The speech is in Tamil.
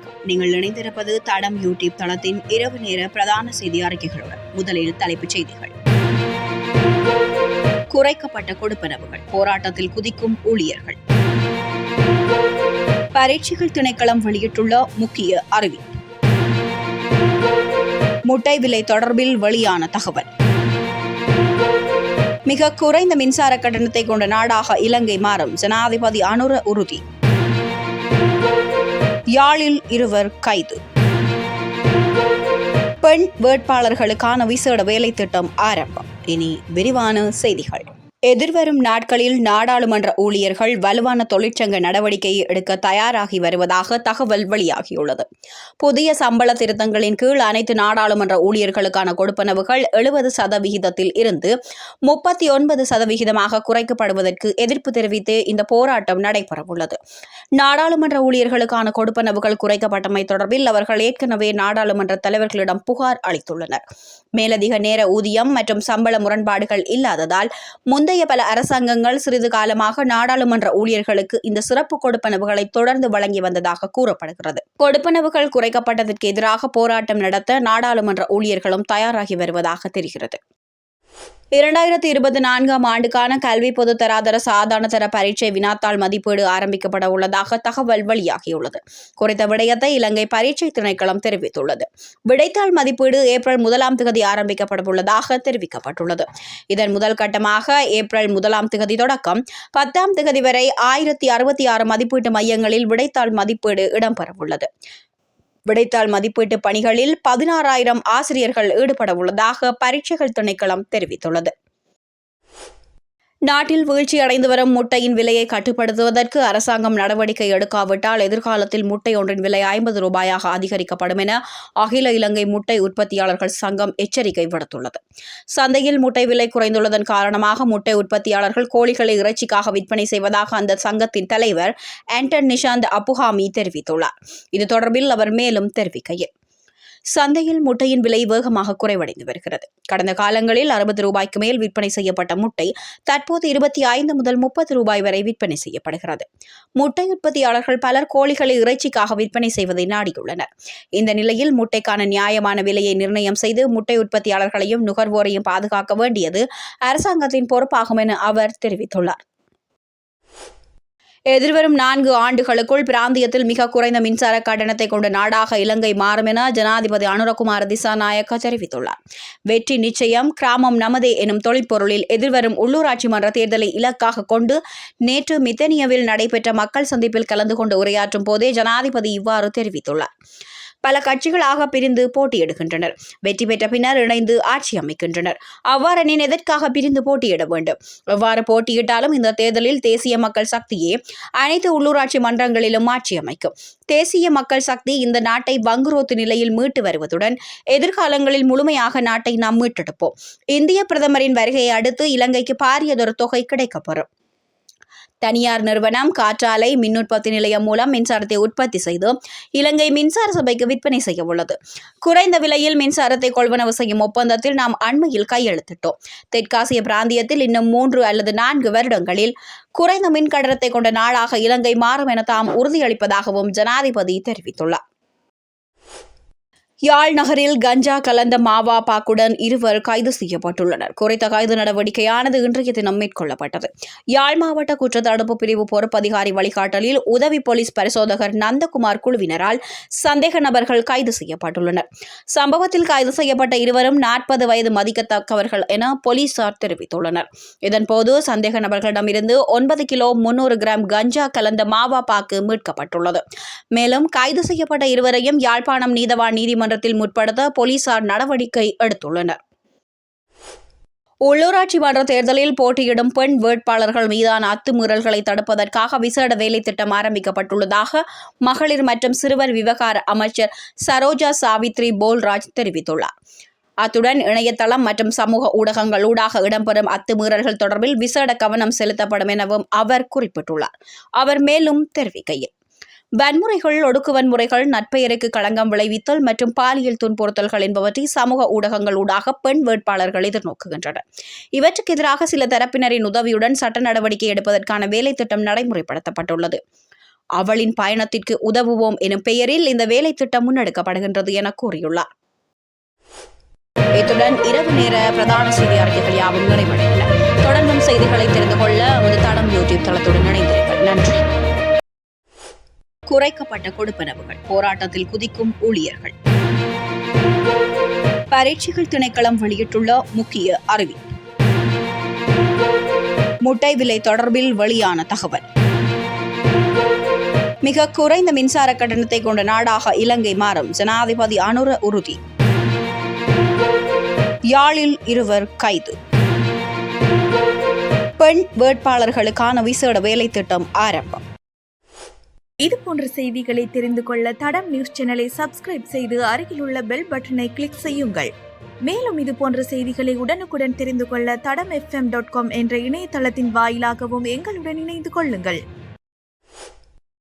வணக்கம். நீங்கள் இணைந்திருப்பது தடம் யூடியூப் தளத்தின் இரவு நேர பிரதான செய்தி அறிக்கைகளுடன். முதலில் தலைப்புச் செய்திகள். குறைக்கப்பட்ட கொடுப்பனவுகள், போராட்டத்தில் குதிக்கும் ஊழியர்கள். பரீட்சைகள் திணைக்களம் வெளியிட்டுள்ள முக்கிய அறிவிப்பு. முட்டை விலை தொடர்பில் வெளியான தகவல். மிக குறைந்த மின்சார கட்டணத்தை கொண்ட நாடாக இலங்கை மாறும், ஜனாதிபதி அனுர உறுதி. யாழில் 2 கைது. பெண் வேட்பாளர்களுக்கான விசேட வேலை திட்டம் ஆரம்பம். இனி விரிவான செய்திகள். எதிர்வரும் நாட்களில் நாடாளுமன்ற ஊழியர்கள் வலுவான தொழிற்சங்க நடவடிக்கையை எடுக்க தயாராகி வருவதாக தகவல் வெளியாகியுள்ளது. புதிய சம்பள திருத்தங்களின் கீழ் அனைத்து நாடாளுமன்ற ஊழியர்களுக்கான கொடுப்பனவுகள் 70% இருந்து 39% குறைக்கப்படுவதற்கு எதிர்ப்பு தெரிவித்து இந்த போராட்டம் நடைபெறவுள்ளது. நாடாளுமன்ற ஊழியர்களுக்கான கொடுப்பனவுகள் குறைக்கப்பட்டமை தொடர்பில் அவர்கள் ஏற்கனவே நாடாளுமன்ற தலைவர்களிடம் புகார் அளித்துள்ளனர். மேலதிக நேர ஊதியம் மற்றும் சம்பள முரண்பாடுகள் இல்லாததால் முந்தைய பல அரசாங்கங்கள் சிறிது காலமாக நாடாளுமன்ற ஊழியர்களுக்கு இந்த சிறப்பு கொடுப்பனவுகளை தொடர்ந்து வழங்கி வந்ததாக கூறப்படுகிறது. கொடுப்பனவுகள் குறைக்கப்பட்டதற்கு எதிராக போராட்டம் நடத்த நாடாளுமன்ற ஊழியர்களும் தயாராகி வருவதாக தெரிகிறது. 2024 ஆண்டுக்கான கல்வி பொதுத்தராதர சாதாரண தர பரீட்சை வினாத்தாள் மதிப்பீடு ஆரம்பிக்கப்பட உள்ளதாக தகவல் வெளியாகியுள்ளது. குறித்த விடயத்தை இலங்கை பரீட்சை திணைக்களம் தெரிவித்துள்ளது. விடைத்தாள் மதிப்பீடு ஏப்ரல் 1 ஆரம்பிக்கப்பட உள்ளதாக தெரிவிக்கப்பட்டுள்ளது. இதன் முதல் கட்டமாக ஏப்ரல் 1 தொடக்கம் 10 வரை 1066 மதிப்பீட்டு மையங்களில் விடைத்தாள் மதிப்பீடு இடம்பெறவுள்ளது. விடைத்தாள் மதிப்பீட்டு பணிகளில் 16,000 ஆசிரியர்கள் ஈடுபட உள்ளதாக பரீட்சைகள் திணைக்களம் தெரிவித்துள்ளது. நாட்டில் வீழ்ச்சியடைந்து வரும் முட்டையின் விலையை கட்டுப்படுத்துவதற்கு அரசாங்கம் நடவடிக்கை எடுக்காவிட்டால் எதிர்காலத்தில் முட்டை ஒன்றின் விலை 50 ரூபாயாக அதிகரிக்கப்படும் என அகில இலங்கை முட்டை உற்பத்தியாளர்கள் சங்கம் எச்சரிக்கை விடுத்துள்ளது. சந்தையில் முட்டை விலை குறைந்துள்ளதன் காரணமாக முட்டை உற்பத்தியாளர்கள் கோழிகளை இறைச்சிக்காக விற்பனை செய்வதாக அந்த சங்கத்தின் தலைவர் ஆண்டன் நிஷாந்த் அப்புஹாமி தெரிவித்துள்ளார். இது தொடர்பில் அவர் மேலும் தெரிவிக்கையில், சந்தையில் முட்டையின் விலை வேகமாக குறைவடைந்து வருகிறது. கடந்த காலங்களில் 60 ரூபாய்க்கு மேல் விற்பனை செய்யப்பட்ட முட்டை தற்போது 25 முதல் 30 ரூபாய் வரை விற்பனை செய்யப்படுகிறது. முட்டை உற்பத்தியாளர்கள் பலர் கோழிகளை இறைச்சிக்காக விற்பனை செய்வதை நாடியுள்ளனர். இந்த நிலையில் முட்டைக்கான நியாயமான விலையை நிர்ணயம் செய்து முட்டை உற்பத்தியாளர்களையும் நுகர்வோரையும் பாதுகாக்க வேண்டியது அரசாங்கத்தின் பொறுப்பாகும் என அவர் தெரிவித்துள்ளார். எதிர்வரும் 4 ஆண்டுகளுக்குள் பிராந்தியத்தில் மிக குறைந்த மின்சார கட்டணத்தை கொண்ட நாடாக இலங்கை மாறும் என ஜனாதிபதி அனுரகுமார திசாநாயக்க தெரிவித்துள்ளார். வெற்றி நிச்சயம், கிராமம் நமதே எனும் தொழிற்பொருளில் எதிர்வரும் உள்ளூராட்சி மன்ற தேர்தலை இலக்காக கொண்டு நேற்று மித்தனியாவில் நடைபெற்ற மக்கள் சந்திப்பில் கலந்து கொண்டு உரையாற்றும் போதே ஜனாதிபதி இவ்வாறு தெரிவித்துள்ளார். பல கட்சிகளாக பிரிந்து போட்டியிடுகின்றனர். வெற்றி பெற்ற பின்னர் இணைந்து ஆட்சி அமைக்கின்றனர். அவ்வாறெனின் எதற்காக பிரிந்து போட்டியிட வேண்டும்? எவ்வாறு போட்டியிட்டாலும் இந்த தேர்தலில் தேசிய மக்கள் சக்தியே அனைத்து உள்ளூராட்சி மன்றங்களிலும் ஆட்சி அமைக்கும். தேசிய மக்கள் சக்தி இந்த நாட்டை வங்குரோத்து நிலையில் மீட்டு வருவதுடன் எதிர்காலங்களில் முழுமையாக நாட்டை நாம் மீட்டெடுப்போம். இந்திய பிரதமரின் வருகையை அடுத்து இலங்கைக்கு பாரியதொரு தொகை கிடைக்கப்பெறும். தனியார் நிறுவனம் காற்றாலை மின் உற்பத்தி நிலையம் மூலம் மின்சாரத்தை உற்பத்தி செய்து இலங்கை மின்சார சபைக்கு விற்பனை செய்ய உள்ளது. குறைந்த விலையில் மின்சாரத்தை கொள்வனவு செய்யும் ஒப்பந்தத்தில் நாம் அண்மையில் கையெழுத்திட்டோம். தெற்காசிய பிராந்தியத்தில் இன்னும் 3 அல்லது 4 வருடங்களில் குறைந்த மின் கட்டணத்தை கொண்ட நாடாக இலங்கை மாறும் என தாம் உறுதியளிப்பதாகவும் ஜனாதிபதி தெரிவித்துள்ளார். யாழ் நகரில் கஞ்சா கலந்த மாவா பாக்குடன் 2 கைது செய்யப்பட்டுள்ளனர். குறித்த கைது நடவடிக்கையானது இன்றைய தினம் மேற்கொள்ளப்பட்டது. யாழ் மாவட்ட குற்றத்தடுப்பு பிரிவு பொறுப்பதிகாரி வழிகாட்டலில் உதவி போலீஸ் பரிசோதகர் நந்தகுமார் குழுவினரால் சந்தேக நபர்கள் கைது செய்யப்பட்டுள்ளனர். சம்பவத்தில் கைது செய்யப்பட்ட 2 40 வயது மதிக்கத்தக்கவர்கள் என போலீசார் தெரிவித்துள்ளனர். இதன்போது சந்தேக நபர்களிடமிருந்து 9 கிலோ 300 கிராம் கஞ்சா கலந்த மாவா பாக்கு மீட்கப்பட்டுள்ளது. மேலும் கைது செய்யப்பட்ட 2வரையும் யாழ்ப்பாணம் நீதவான் நீதிமன்றத்தில் முற்படுத்த போலீசார் நடவடிக்கை எடுத்துள்ளனர். உள்ளூராட்சி மன்ற தேர்தலில் போட்டியிடும் பெண் வேட்பாளர்கள் மீதான அத்துமீறல்களை தடுப்பதற்காக விசேட வேலை திட்டம் ஆரம்பிக்கப்பட்டுள்ளதாக மகளிர் மற்றும் சிறுவர் விவகார அமைச்சர் சரோஜா சாவித்ரி போல்ராஜ் தெரிவித்துள்ளார். அத்துடன் இணையதளம் மற்றும் சமூக ஊடகங்கள் ஊடாக இடம்பெறும் அத்துமீறல்கள் தொடர்பில் விசேட கவனம் செலுத்தப்படும் எனவும் அவர் குறிப்பிட்டுள்ளார். அவர் மேலும் தெரிவிக்கையில், வன்முறைகள், ஒடுக்கு வன்முறைகள், நற்பெயருக்கு களங்கம் விளைவித்தல் மற்றும் பாலியல் துன்புறுத்தல்கள் என்பவற்றை சமூக ஊடகங்கள் ஊடாக பெண் வேட்பாளர்கள் எதிர்நோக்குகின்றனர். இவற்றுக்கு எதிராக சில தரப்பினரின் உதவியுடன் சட்ட நடவடிக்கை எடுப்பதற்கான வேலை திட்டம் நடைமுறைப்படுத்தப்பட்டுள்ளது. அவளின் பயணத்திற்கு உதவுவோம் எனும் பெயரில் இந்த வேலை திட்டம் முன்னெடுக்கப்படுகின்றது என கூறியுள்ளார். இத்துடன் இரவு நேர பிரதான செய்தி அறிக்கைகள் யாவும் நிறைவடைந்தன. தொடர்ந்தும் செய்திகளை தெரிந்து கொள்ள நமது தடம் யூடியூப் தளத்துடன் இணைந்திருங்கள். நன்றி. குறைக்கப்பட்ட கொடுப்பனவுகள் போராட்டத்தில் குதிக்கும் ஊழியர்கள். பரீட்சைகள் திணைக்களம் வெளியிட்டுள்ள முக்கிய அறிவிப்பு. முட்டை விலை தொடர்பில் வெளியான தகவல். மிக குறைந்த மின்சார கட்டணத்தை கொண்ட நாடாக இலங்கை மாறும், ஜனாதிபதி அனுர உறுதி. யாழில் 2 கைது. பெண் வேட்பாளர்களுக்கான விசேட வேலை திட்டம் ஆரம்பம். இது போன்ற செய்திகளை தெரிந்து கொள்ள தடம் நியூஸ் சேனலை சப்ஸ்கிரைப் செய்து அருகில் உள்ள பெல் பட்டனை கிளிக் செய்யுங்கள். மேலும் இது போன்ற செய்திகளை உடனுக்குடன் தெரிந்து கொள்ள தடம் FM.com என்ற இணையதளத்தின் வாயிலாகவும் எங்களுடன் இணைந்து கொள்ளுங்கள்.